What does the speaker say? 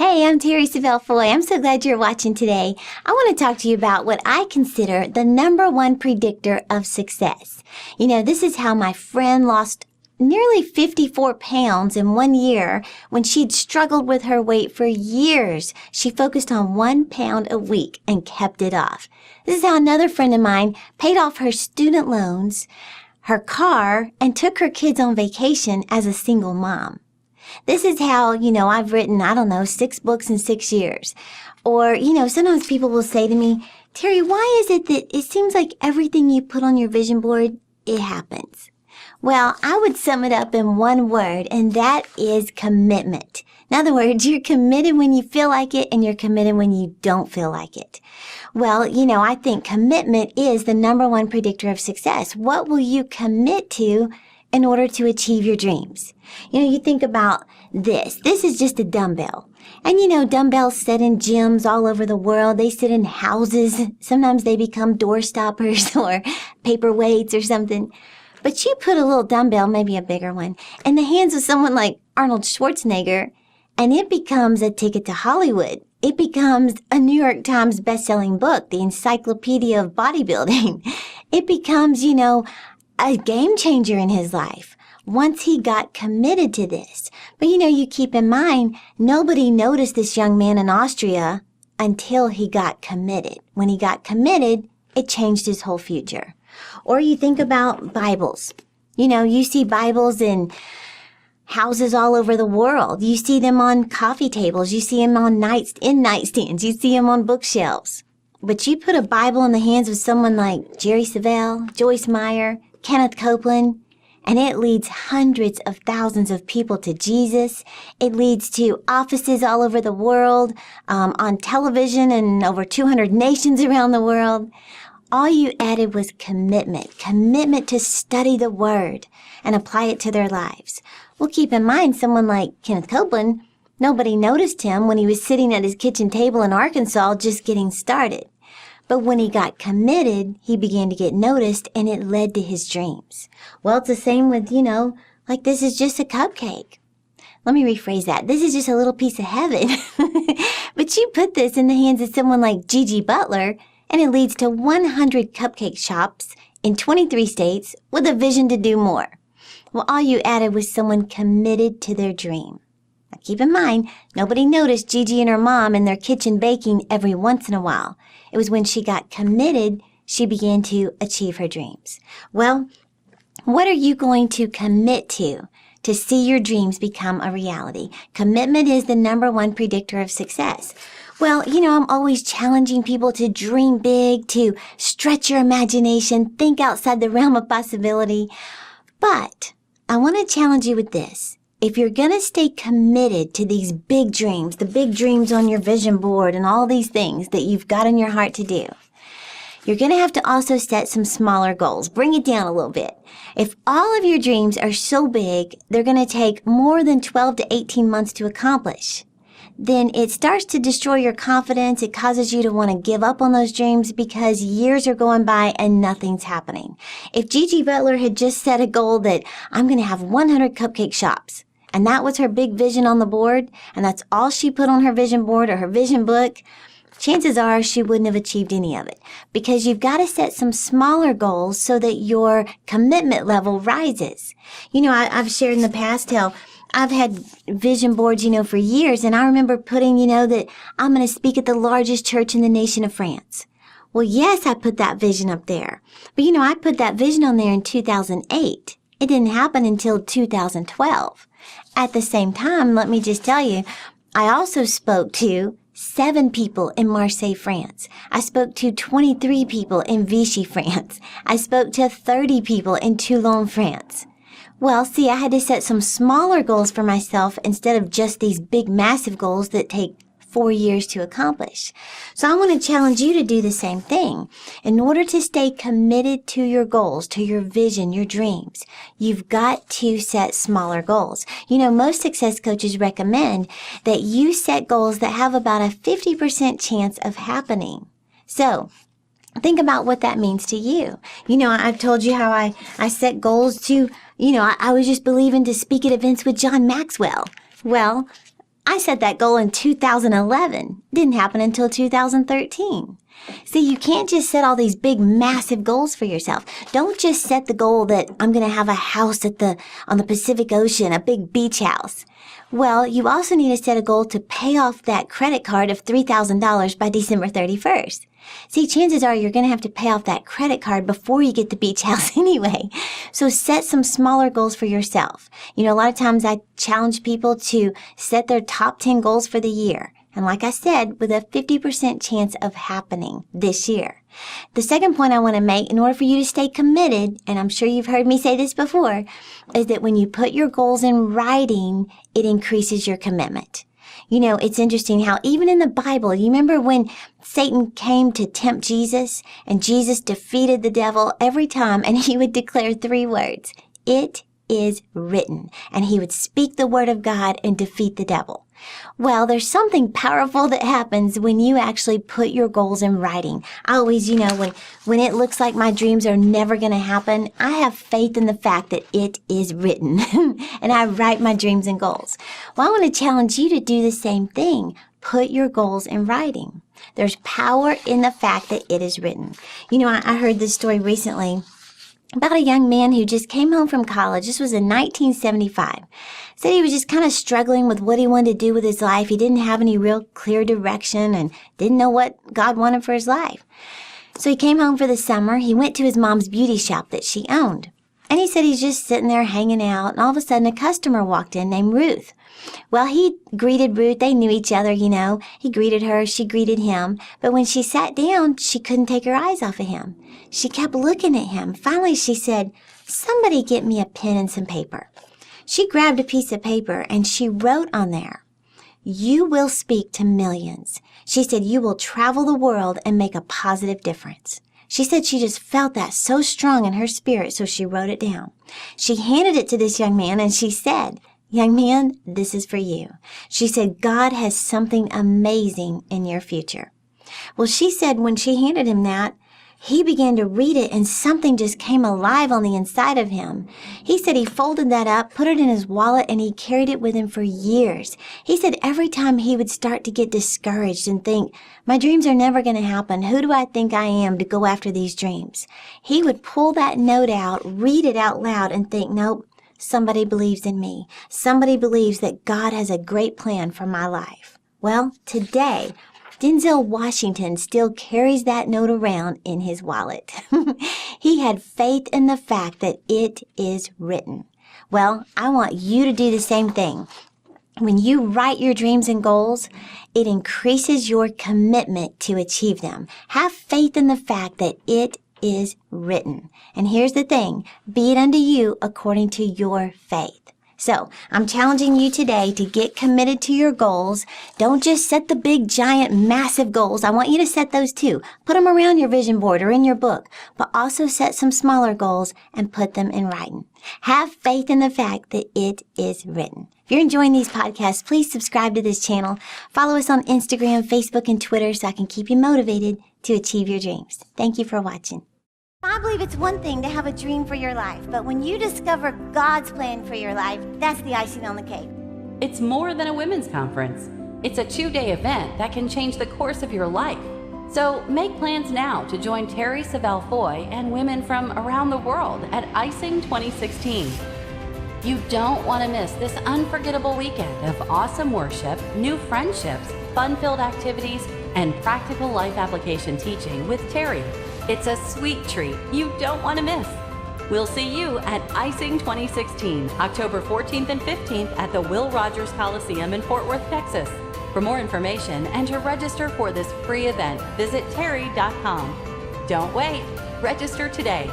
Hey, I'm Terri Savelle. I'm so glad you're watching today. I want to talk to you about what I consider the number one predictor of success. This is how my friend lost nearly 54 pounds in 1 year when she'd struggled with her weight for years. She focused on 1 pound a week and kept it off. This is how another friend of mine paid off her student loans, her car, and took her kids on vacation as a single mom. This is how, I've written, 6 books in 6 years. Or, sometimes people will say to me, Terri, why is it that it seems like everything you put on your vision board, it happens? Well, I would sum it up in one word, and that is commitment. In other words, you're committed when you feel like it, and you're committed when you don't feel like it. Well, I think commitment is the number one predictor of success. What will you commit to in order to achieve your dreams? You think about this. This is just a dumbbell. And dumbbells sit in gyms all over the world. They sit in houses. Sometimes they become door stoppers or paperweights or something. But you put a little dumbbell, maybe a bigger one, in the hands of someone like Arnold Schwarzenegger, and it becomes a ticket to Hollywood. It becomes a New York Times best-selling book, the Encyclopedia of Bodybuilding. It becomes, a game changer in his life once he got committed to this. But you keep in mind, nobody noticed this young man in Austria until he got committed. When he got committed, it changed his whole future. Or you think about Bibles. You see Bibles in houses all over the world. You see them on coffee tables. You see them on nightstands. You see them on bookshelves. But you put a Bible in the hands of someone like Jerry Savelle, Joyce Meyer, Kenneth Copeland, and it leads hundreds of thousands of people to Jesus. It leads to offices all over the world, on television in over 200 nations around the world. All you added was commitment to study the Word and apply it to their lives. Well, keep in mind, someone like Kenneth Copeland, nobody noticed him when he was sitting at his kitchen table in Arkansas just getting started. But when he got committed, he began to get noticed, and it led to his dreams. Well, it's the same with, like this is just a cupcake. Let me rephrase that. This is just a little piece of heaven. But you put this in the hands of someone like Gigi Butler, and it leads to 100 cupcake shops in 23 states with a vision to do more. Well, all you added was someone committed to their dream. Now, keep in mind, nobody noticed Gigi and her mom in their kitchen baking every once in a while. It was when she got committed, she began to achieve her dreams. Well, what are you going to commit to see your dreams become a reality? Commitment is the number one predictor of success. Well, I'm always challenging people to dream big, to stretch your imagination, think outside the realm of possibility. But I want to challenge you with this. If you're going to stay committed to these big dreams, the big dreams on your vision board and all these things that you've got in your heart to do, you're going to have to also set some smaller goals. Bring it down a little bit. If all of your dreams are so big, they're going to take more than 12 to 18 months to accomplish, then it starts to destroy your confidence. It causes you to want to give up on those dreams because years are going by and nothing's happening. If Gigi Butler had just set a goal that I'm going to have 100 cupcake shops, and that was her big vision on the board, and that's all she put on her vision board or her vision book, chances are she wouldn't have achieved any of it, because you've got to set some smaller goals so that your commitment level rises. I've shared in the past how I've had vision boards, for years, and I remember putting, that I'm going to speak at the largest church in the nation of France. Well, yes, I put that vision up there. But, I put that vision on there in 2008. It didn't happen until 2012. At the same time, let me just tell you, I also spoke to 7 people in Marseille, France. I spoke to 23 people in Vichy, France. I spoke to 30 people in Toulon, France. Well, see, I had to set some smaller goals for myself instead of just these big, massive goals that take 4 years to accomplish. So I want to challenge you to do the same thing. In order to stay committed to your goals, to your vision, your dreams, you've got to set smaller goals. Most success coaches recommend that you set goals that have about a 50% chance of happening. So think about what that means to you. I've told you how I set goals to, I was just believing to speak at events with John Maxwell. Well, I set that goal in 2011. Didn't happen until 2013. See, you can't just set all these big, massive goals for yourself. Don't just set the goal that I'm going to have a house on the Pacific Ocean, a big beach house. Well, you also need to set a goal to pay off that credit card of $3,000 by December 31st. See, chances are you're going to have to pay off that credit card before you get the beach house anyway. So set some smaller goals for yourself. A lot of times I challenge people to set their top 10 goals for the year. And like I said, with a 50% chance of happening this year. The second point I want to make in order for you to stay committed, and I'm sure you've heard me say this before, is that when you put your goals in writing, it increases your commitment. It's interesting how even in the Bible, you remember when Satan came to tempt Jesus and Jesus defeated the devil every time and he would declare 3 words, "It is written," and he would speak the word of God and defeat the devil. Well, there's something powerful that happens when you actually put your goals in writing. I always, when it looks like my dreams are never going to happen, I have faith in the fact that it is written and I write my dreams and goals. Well, I want to challenge you to do the same thing. Put your goals in writing. There's power in the fact that it is written. I heard this story recently about a young man who just came home from college. This was in 1975. Said he was just kind of struggling with what he wanted to do with his life. He didn't have any real clear direction and didn't know what God wanted for his life. So he came home for the summer. He went to his mom's beauty shop that she owned. And he said he's just sitting there hanging out. And all of a sudden a customer walked in named Ruth. Well, he greeted Ruth. They knew each other, He greeted her. She greeted him. But when she sat down, she couldn't take her eyes off of him. She kept looking at him. Finally, she said, "Somebody get me a pen and some paper." She grabbed a piece of paper and she wrote on there, "You will speak to millions." She said, "You will travel the world and make a positive difference." She said she just felt that so strong in her spirit, so she wrote it down. She handed it to this young man and she said, "Young man, this is for you." She said, "God has something amazing in your future." Well, she said when she handed him that, he began to read it and something just came alive on the inside of him. He said he folded that up, put it in his wallet, and he carried it with him for years. He said every time he would start to get discouraged and think, my dreams are never going to happen. Who do I think I am to go after these dreams? He would pull that note out, read it out loud, and think, nope, somebody believes in me. Somebody believes that God has a great plan for my life. Well, today, Denzel Washington still carries that note around in his wallet. He had faith in the fact that it is written. Well, I want you to do the same thing. When you write your dreams and goals, it increases your commitment to achieve them. Have faith in the fact that it is written. And here's the thing, be it unto you according to your faith. So, I'm challenging you today to get committed to your goals. Don't just set the big, giant, massive goals. I want you to set those too. Put them around your vision board or in your book, but also set some smaller goals and put them in writing. Have faith in the fact that it is written. If you're enjoying these podcasts, please subscribe to this channel. Follow us on Instagram, Facebook, and Twitter so I can keep you motivated to achieve your dreams. Thank you for watching. I believe it's one thing to have a dream for your life, but when you discover God's plan for your life, that's the icing on the cake. It's more than a women's conference. It's a 2-day event that can change the course of your life. So make plans now to join Terri, Savelle Foy, and women from around the world at Icing 2016. You don't want to miss this unforgettable weekend of awesome worship, new friendships, fun-filled activities, and practical life application teaching with Terri. It's a sweet treat you don't want to miss. We'll see you at Icing 2016, October 14th and 15th at the Will Rogers Coliseum in Fort Worth, Texas. For more information and to register for this free event, visit terri.com. Don't wait, register today.